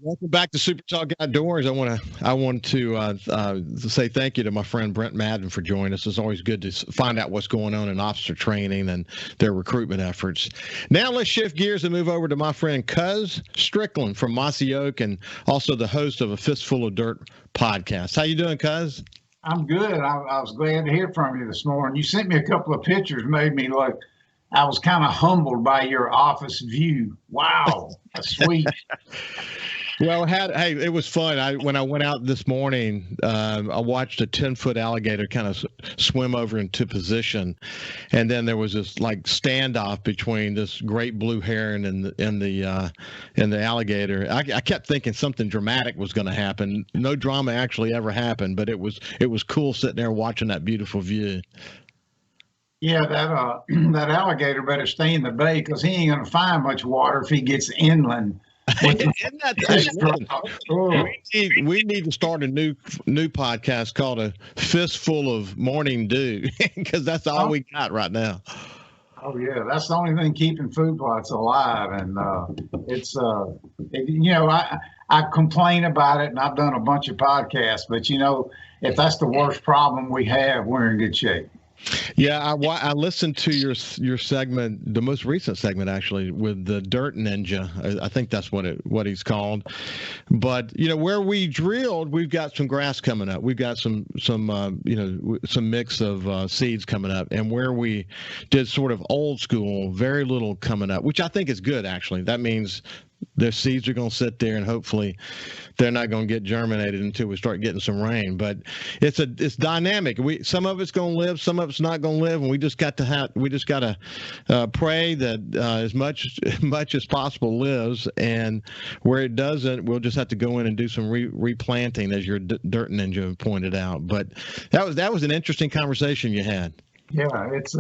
Welcome back to SuperTalk Outdoors. I want to say thank you to my friend Brent Madden for joining us. It's always good to find out what's going on in officer training and their recruitment efforts. Now let's shift gears and move over to my friend Cuz Strickland from Mossy Oak, and also the host of a Fistful of Dirt podcast. How you doing, Cuz? I'm good. I was glad to hear from you this morning. You sent me a couple of pictures, made me look. I was kind of humbled by your office view. Wow, that's sweet. Well, it was fun. When I went out this morning, I watched a 10-foot alligator kind of swim over into position, and then there was this like standoff between this great blue heron and the alligator. I kept thinking something dramatic was going to happen. No drama actually ever happened, but it was cool sitting there watching that beautiful view. Yeah, that alligator better stay in the bay because he ain't going to find much water if he gets inland. We need to start a new podcast called A Fistful of Morning Dew because that's all we got right now. Oh yeah, that's the only thing keeping food plots alive, and I complain about it, and I've done a bunch of podcasts, but if that's the worst problem we have, we're in good shape. Yeah, I listened to your segment, the most recent segment actually, with the Dirt Ninja. I think that's what he's called. But where we drilled, we've got some grass coming up. We've got some mix of seeds coming up, and where we did sort of old school, very little coming up, which I think is good actually. That means their seeds are going to sit there, and hopefully they're not going to get germinated until we start getting some rain. But it's dynamic. Some of it's going to live, some of it's not going to live, and we just got to pray that as much as possible lives, and where it doesn't, we'll just have to go in and do some replanting, as your Dirt Ninja pointed out. But that was an interesting conversation you had. Yeah, it's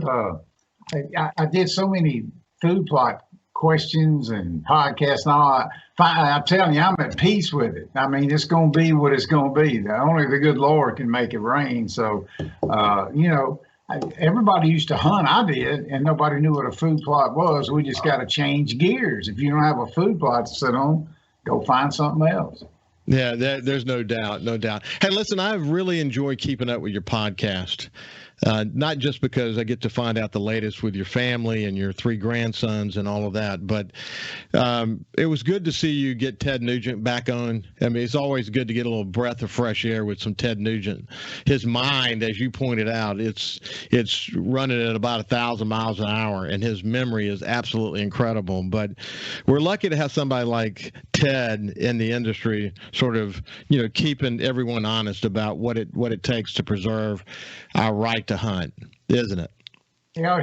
I did so many food plot questions and podcasts and all. I'm telling you, I'm at peace with it. I mean, it's going to be what it's going to be. Only the good Lord can make it rain. So, everybody used to hunt. I did, and nobody knew what a food plot was. We just got to change gears. If you don't have a food plot to sit on, go find something else. Yeah, there's no doubt. Hey, listen, I really enjoy keeping up with your podcast. Not just because I get to find out the latest with your family and your 3 grandsons and all of that, but it was good to see you get Ted Nugent back on. I mean, it's always good to get a little breath of fresh air with some Ted Nugent. His mind, as you pointed out, it's running at about 1,000 miles an hour, and his memory is absolutely incredible. But we're lucky to have somebody like Ted in the industry, sort of, keeping everyone honest about what it takes to preserve our right to hunt, isn't it?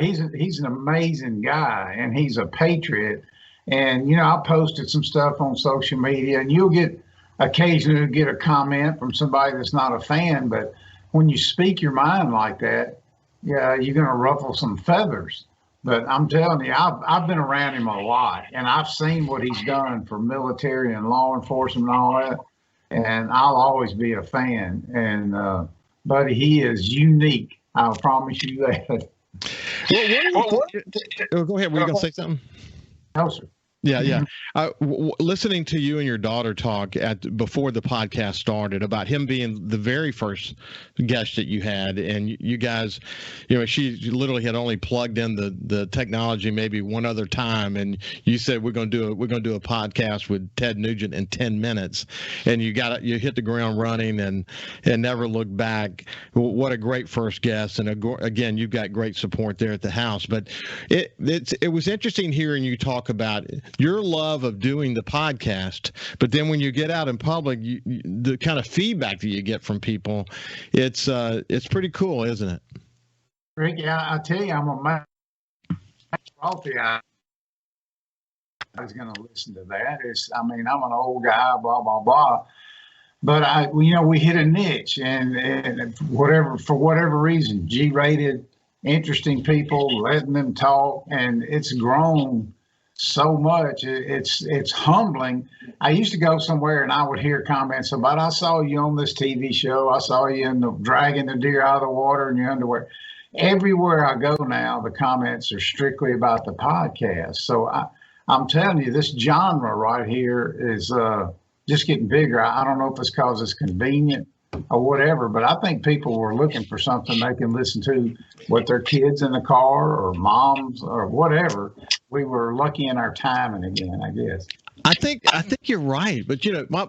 He's an amazing guy, and he's a patriot. And I posted some stuff on social media, and you'll occasionally get a comment from somebody that's not a fan. But when you speak your mind like that, yeah, you're going to ruffle some feathers. But I'm telling you, I've been around him a lot, and I've seen what he's done for military and law enforcement and all that. And I'll always be a fan. And buddy, he is unique. I'll promise you that. Well, go ahead. Were you going to say something? No, sir. Yeah. Listening to you and your daughter talk before the podcast started about him being the very first guest that you had, and you guys, she literally had only plugged in the technology maybe one other time, and you said we're going to do a podcast with Ted Nugent in 10 minutes, and you hit the ground running and never looked back. What a great first guest, and again, you've got great support there at the house. But it was interesting hearing you talk about your love of doing the podcast, but then when you get out in public, the kind of feedback that you get from people, it's pretty cool, isn't it? Ricky, I tell you, I'm a wealthy. I was going to listen to that. I'm an old guy, blah blah blah. But we hit a niche, and for whatever reason, G-rated, interesting people, letting them talk, and it's grown so much. It's humbling. I used to go somewhere and I would hear comments about, I saw you on this TV show. I saw you dragging the deer out of the water in your underwear. Everywhere I go now, the comments are strictly about the podcast. So I'm telling you, this genre right here is just getting bigger. I don't know if it's because it's convenient or whatever, but I think people were looking for something they can listen to with their kids in the car or moms or whatever. We were lucky in our timing again, I guess. I think you're right, but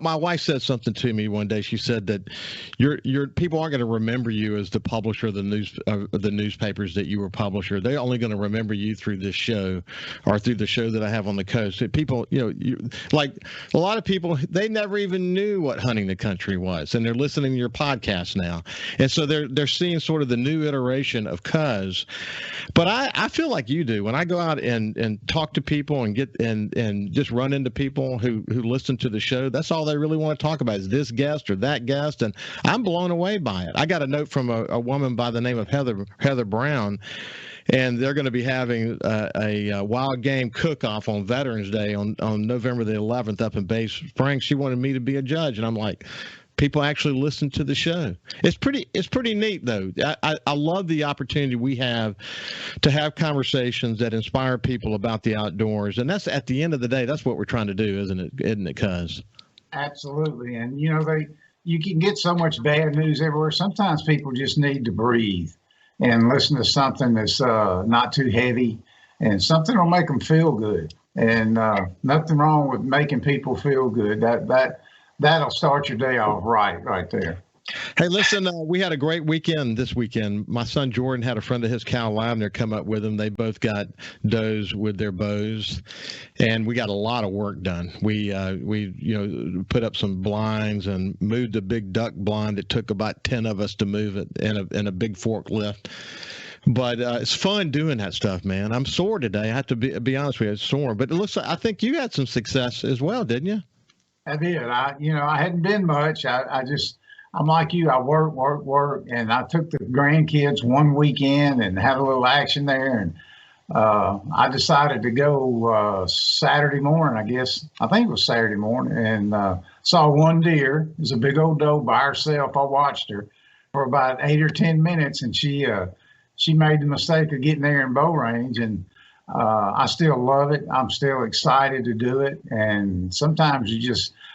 my wife said something to me one day. She said that your people aren't going to remember you as the publisher of the newspapers that you were publisher. They're only going to remember you through this show, or through the show that I have on the coast. People, like a lot of people, they never even knew what Hunting the Country was, and they're listening to your podcast now, and so they're seeing sort of the new iteration of Cuz. But I feel like you do when I go out and talk to people and get and just run into people who listen to the show. That's all they really want to talk about is this guest or that guest, and I'm blown away by it. I got a note from a woman by the name of Heather Brown, and they're going to be having a wild game cook-off on Veterans Day on November the 11th up in Bay Springs. She wanted me to be a judge, and I'm like, people actually listen to the show. It's pretty neat, though. I love the opportunity we have to have conversations that inspire people about the outdoors, and that's at the end of the day, that's what we're trying to do, isn't it, Cuz? Absolutely, and you can get so much bad news everywhere. Sometimes people just need to breathe and listen to something that's not too heavy, and something will make them feel good. And nothing wrong with making people feel good. That'll start your day off right there. Hey, listen, we had a great weekend this weekend. My son Jordan had a friend of his, Cal Lavner, come up with him. They both got does with their bows, and we got a lot of work done. We put up some blinds and moved a big duck blind. It took about 10 of us to move it in a big forklift. But it's fun doing that stuff, man. I'm sore today. I have to be honest with you, I'm sore. But it looks like I think you had some success as well, didn't you? I did. I hadn't been much. I'm like you. I work, and I took the grandkids one weekend and had a little action there. And I decided to go Saturday morning, I guess. I think it was Saturday morning, and saw one deer. It was a big old doe by herself. I watched her for about 8 or 10 minutes, and she made the mistake of getting there in bow range, and I still love it. I'm still excited to do it. And sometimes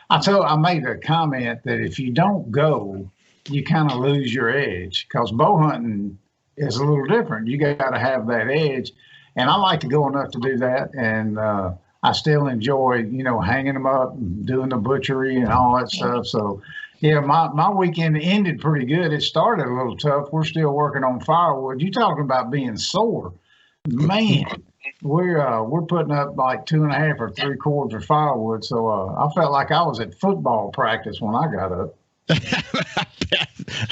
I made a comment that if you don't go, you kind of lose your edge, because bow hunting is a little different. You got to have that edge. And I like to go enough to do that. And I still enjoy, hanging them up and doing the butchery and all that stuff. So, yeah, my weekend ended pretty good. It started a little tough. We're still working on firewood. You talking about being sore, man. We're putting up like 2.5 or 3 cords of firewood, so I felt like I was at football practice when I got up.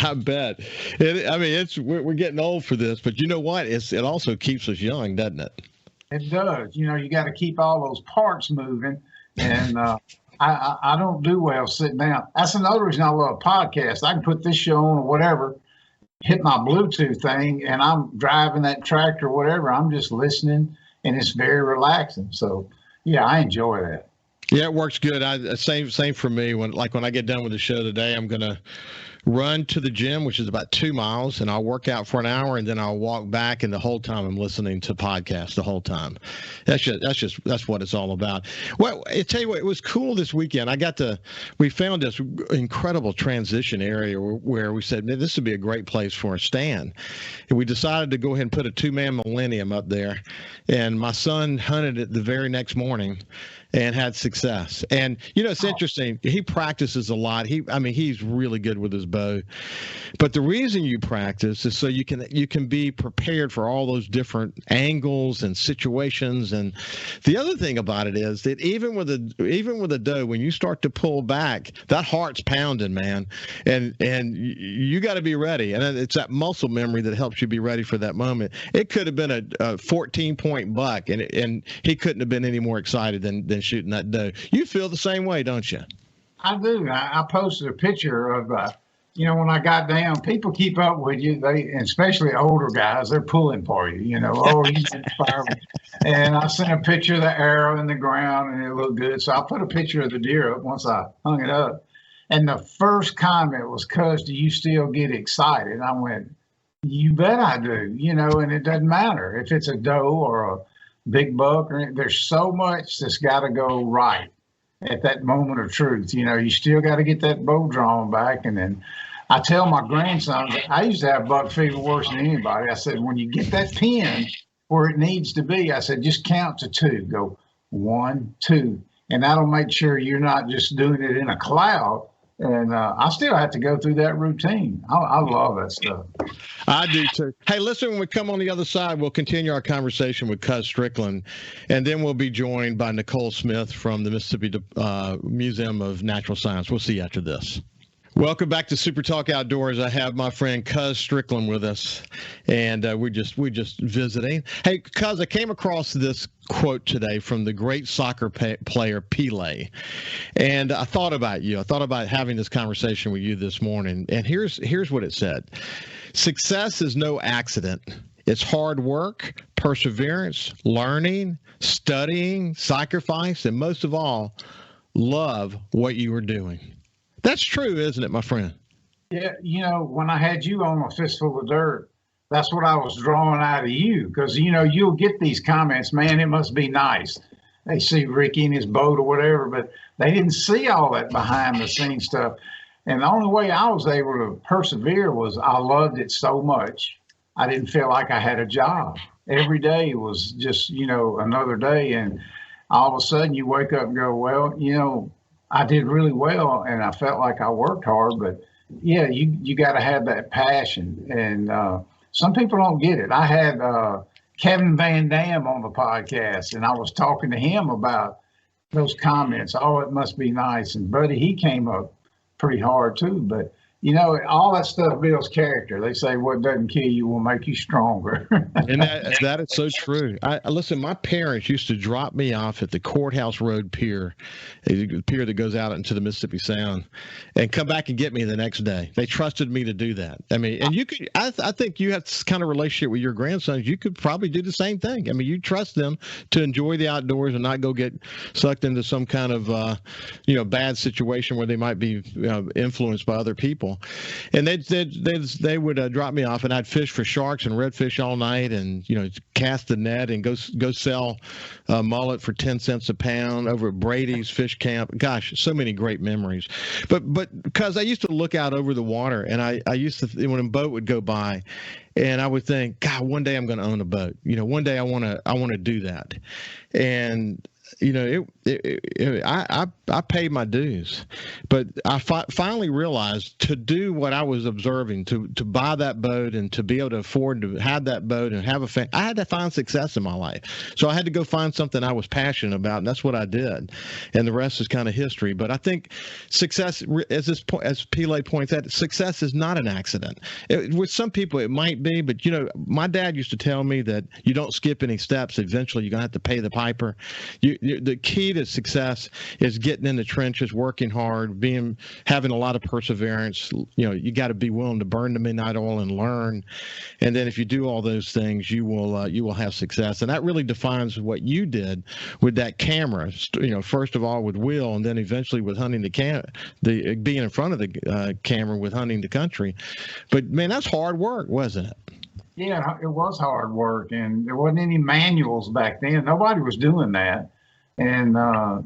I bet. We're getting old for this, but you know what? It also keeps us young, doesn't it? It does. You got to keep all those parts moving, and I don't do well sitting down. That's another reason I love podcasts. I can put this show on or whatever, hit my Bluetooth thing, and I'm driving that tractor or whatever. I'm just listening, and it's very relaxing. So, yeah, I enjoy that. Yeah, it works good. Same for me. When I get done with the show today, I'm gonna run to the gym, which is about 2 miles, and I'll work out for an hour, and then I'll walk back, and the whole time I'm listening to podcasts the whole time. That's what it's all about. Well, I tell you what, it was cool this weekend. We found this incredible transition area where we said, man, this would be a great place for a stand. And we decided to go ahead and put a 2-man millennium up there, and my son hunted it the very next morning and had success. And it's interesting. He practices a lot. He's really good with his bow. But the reason you practice is so you can be prepared for all those different angles and situations. And the other thing about it is that even with a doe, when you start to pull back, that heart's pounding, man. And you got to be ready. And it's that muscle memory that helps you be ready for that moment. It could have been a 14-point buck, and he couldn't have been any more excited than shooting that doe. You feel the same way, don't you? I do. I posted a picture of, when I got down, people keep up with you. Especially older guys, they're pulling for you, oh, you inspire me. And I sent a picture of the arrow in the ground, and it looked good. So I put a picture of the deer up once I hung it up. And the first comment was, "Cuz, do you still get excited?" And I went, "You bet I do," and it doesn't matter if it's a doe or a big buck, there's so much that's got to go right. at that moment of truth. You still got to get that bow drawn back. And then I tell my grandsons, I used to have buck fever worse than anybody. I said, when you get that pin where it needs to be, I said, just count to 2. Go 1, 2. And that'll make sure you're not just doing it in a cloud. And I still have to go through that routine. I love that stuff. I do too. Hey, listen, when we come on the other side, we'll continue our conversation with Cuz Strickland, and then we'll be joined by Nicole Smith from the Mississippi Museum of Natural Science. We'll see you after this. Welcome back to SuperTalk Outdoors. I have my friend Cuz Strickland with us, and we're just visiting. Hey, Cuz, I came across this quote today from the great soccer player Pelé, and I thought about you. I thought about having this conversation with you this morning, and here's what it said: success is no accident. It's hard work, perseverance, learning, studying, sacrifice, and most of all, love what you are doing. That's true, isn't it, my friend? Yeah, when I had you on a fistful of dirt, that's what I was drawing out of you. Because, you'll get these comments, man, it must be nice. They see Ricky in his boat or whatever, but they didn't see all that behind the scenes stuff. And the only way I was able to persevere was I loved it so much. I didn't feel like I had a job. Every day was just, another day. And all of a sudden you wake up and go, well, I did really well, and I felt like I worked hard. But yeah, you got to have that passion, and some people don't get it. I had Kevin Van Dam on the podcast, and I was talking to him about those comments. Oh, it must be nice, and buddy, he came up pretty hard too. But all that stuff builds character. They say what doesn't kill you will make you stronger. And that is so true. Listen, my parents used to drop me off at the Courthouse Road Pier, the pier that goes out into the Mississippi Sound, and come back and get me the next day. They trusted me to do that. I mean, and you could, I think you have this kind of relationship with your grandsons. You could probably do the same thing. I mean, you trust them to enjoy the outdoors and not go get sucked into some kind of, bad situation where they might be influenced by other people. And they would drop me off, and I'd fish for sharks and redfish all night, and cast the net and go sell mullet for 10 cents a pound over at Brady's Fish Camp. Gosh, so many great memories. But because I used to look out over the water, and I used to, when a boat would go by, and I would think, God, one day I'm going to own a boat. One day I want to do that. And I paid my dues, but I finally realized to do what I was observing, to buy that boat and to be able to afford to have that boat and have a family, I had to find success in my life. So I had to go find something I was passionate about, and that's what I did. And the rest is kind of history. But I think success, as Pelé points out, success is not an accident. With some people it might be, but my dad used to tell me that you don't skip any steps. Eventually you're going to have to pay the piper. The key to success is getting in the trenches, working hard, having a lot of perseverance. You got to be willing to burn the midnight oil and learn. And then if you do all those things, you will have success. And that really defines what you did with that camera. First of all with Will, and then eventually with hunting being in front of the camera with hunting the country. But man, that's hard work, wasn't it? Yeah, it was hard work, and there wasn't any manuals back then. Nobody was doing that. And,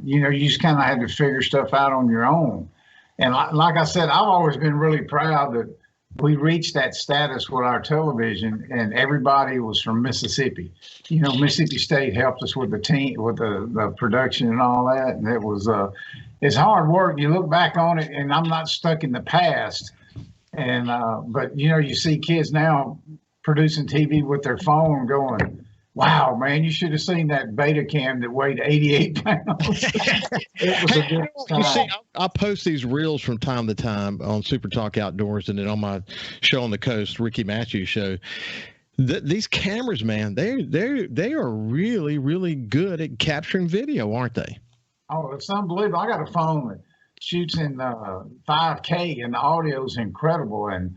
you just kind of had to figure stuff out on your own. And like I said, I've always been really proud that we reached that status with our television, and everybody was from Mississippi. Mississippi State helped us with the team, with the production and all that. And it was, it's hard work. You look back on it, and I'm not stuck in the past. And, but, you see kids now producing TV with their phone going, wow, man, you should have seen that beta cam that weighed 88 pounds. It was a good time. You see, I'll post these reels from time to time on SuperTalk Outdoors, and then on my show on the coast, Ricky Mathews show. These cameras, man, they are really, really good at capturing video, aren't they? Oh, it's unbelievable. I got a phone that shoots in 5K, and the audio is incredible. And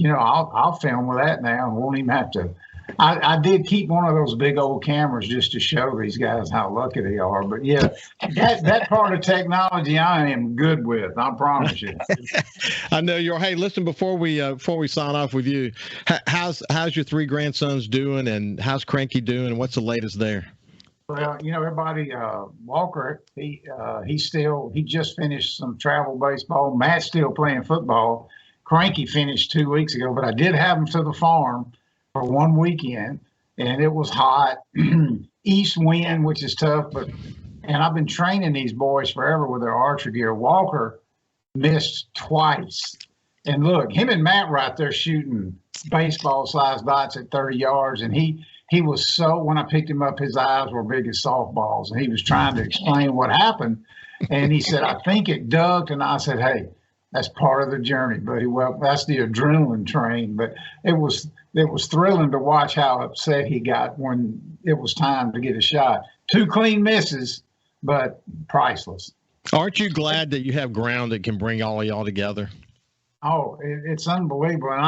I'll film with that now and won't even have to. I did keep one of those big old cameras just to show these guys how lucky they are. But yeah, that part of technology I am good with. I promise you. I know you're. Hey, listen, before we sign off with you, how's your 3 grandsons doing, and how's Cranky doing, and what's the latest there? Well, everybody, Walker, he just finished some travel baseball. Matt's still playing football. Cranky finished 2 weeks ago, but I did have him to the farm for one weekend, and it was hot, east wind, which is tough. And I've been training these boys forever with their archery gear. Walker missed twice, and look, him and Matt right there shooting baseball-sized dots at 30 yards, and he was when I picked him up, his eyes were big as softballs, and he was trying to explain what happened. And he said, I think it ducked. And I said, hey, that's part of the journey, buddy. Well, that's the adrenaline train. But it was thrilling to watch how upset he got when it was time to get a shot. 2 clean misses, but priceless. Aren't you glad that you have ground that can bring all of y'all together? Oh, it's unbelievable. And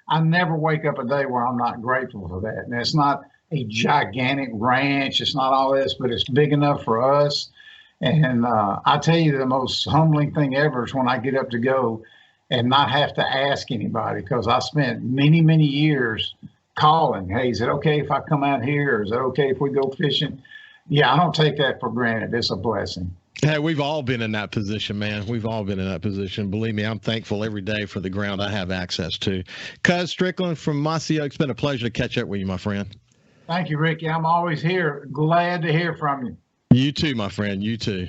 I never wake up a day where I'm not grateful for that. And it's not a gigantic ranch. It's not all this, but it's big enough for us. And I tell you, the most humbling thing ever is when I get up to go and not have to ask anybody, because I spent many, many years calling. Hey, is it okay if I come out here? Or is it okay if we go fishing? Yeah, I don't take that for granted. It's a blessing. Hey, we've all been in that position, man. We've all been in that position. Believe me, I'm thankful every day for the ground I have access to. Cuz Strickland from Mossy Oak, it's been a pleasure to catch up with you, my friend. Thank you, Ricky. I'm always here. Glad to hear from you. You too, my friend. You too.